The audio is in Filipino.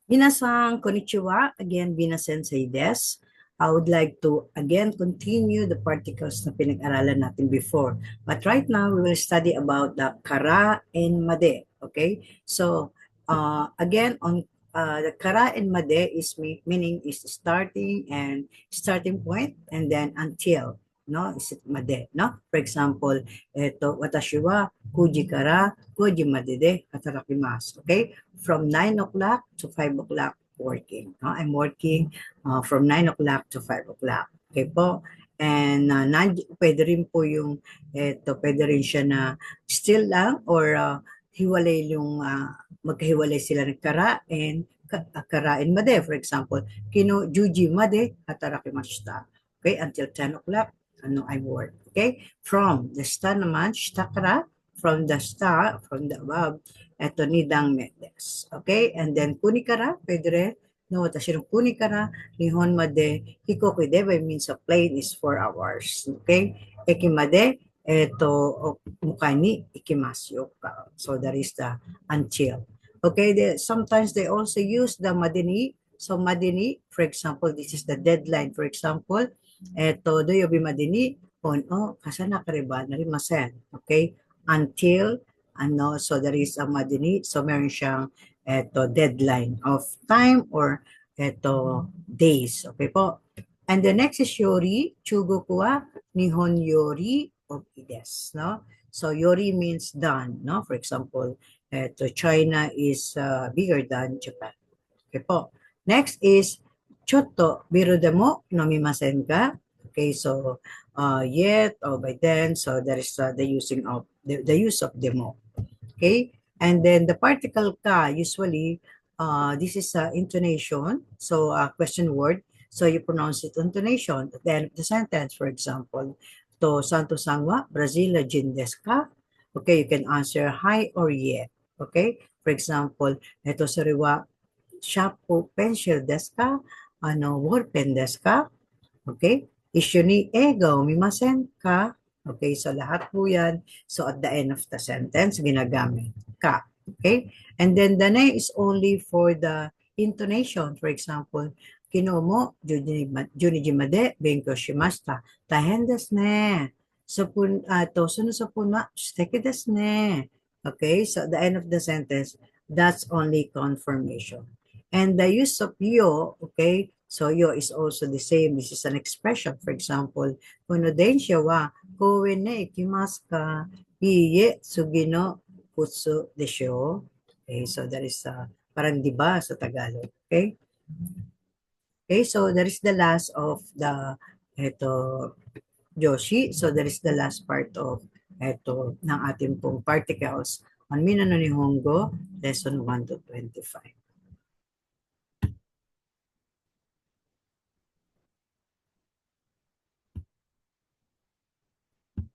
Minasan konnichiwa. Again, Bina-sensei desu. I would like to again continue the particles na pinag-aralan natin before. But right now, we will study about the kara and made. Okay? So, again, on the kara and made is meaning is starting and starting point and then until. No, is it made? No? For example, eto, watashi wa kuji kara kuji made de hatarakimasu. Okay? From 9 o'clock to 5 o'clock working. No? I'm working from 9 o'clock to 5 o'clock. Okay po? And pwede rin po yung, pwede rin siya na still lang or hiwalay yung, magkahiwalay sila ng kara and kara and made. For example, kino juji made hatarakimashita. Okay, until 10 o'clock, I work. Okay, from the star naman, shita kara, from the star, from the above, eto nidang medes. Okay, and then kunikara, pwede rin, no, watashi no kunikara, nihon made, hikoku de by means of plane is 4 hours. Okay, ekimade, eto, muka ni ikimasu ka. So that is the until. Okay, sometimes they also use the madini. So madini, for example, this is the deadline. For example, eto, doyobi madini, on, kasa nakariba, narimasen. Okay, until so there is a madini, so meron siyang deadline of time or days. Okay po. And the next is yori, chugoku wa nihon yori of ides, no? So yori means done, no? For example, China is bigger than Japan. Okay po. Next is chotto biro demo nomimasen ka? Okay, so yet or by then, so there is the using of the use of demo. Okay, and then the particle ka usually this is intonation, so question word, so you pronounce it intonation at the end of the sentence. For example, to santo sangwa Brazil jin desu ka? Okay, you can answer hi or yet. Okay, for example, eto sariwa shapo pencil desu ka? Ballpen desu ka? Okay, issue ni ego mimasen ka? Okay, so lahat po yan. So at the end of the sentence, ginagamit ka. Okay? And then the name is only for the intonation. For example, kino mo, juniji made, benko shimashita. Tahen desu ne. So, tosu no sopu na, shiteki desu ne. Okay, so at the end of the sentence, that's only confirmation. And the use of yo, okay, so yo is also the same. This is an expression. For example, kuno densha wa koe ne ikimasu ka? Iie, sugi no kutsu desho. Okay, so that is parang diba sa Tagalog. Okay? Okay, so that is the last of the Joshi. So that is the last part of ng ating pong particles on Minano Nihongo, lesson 1 to 25.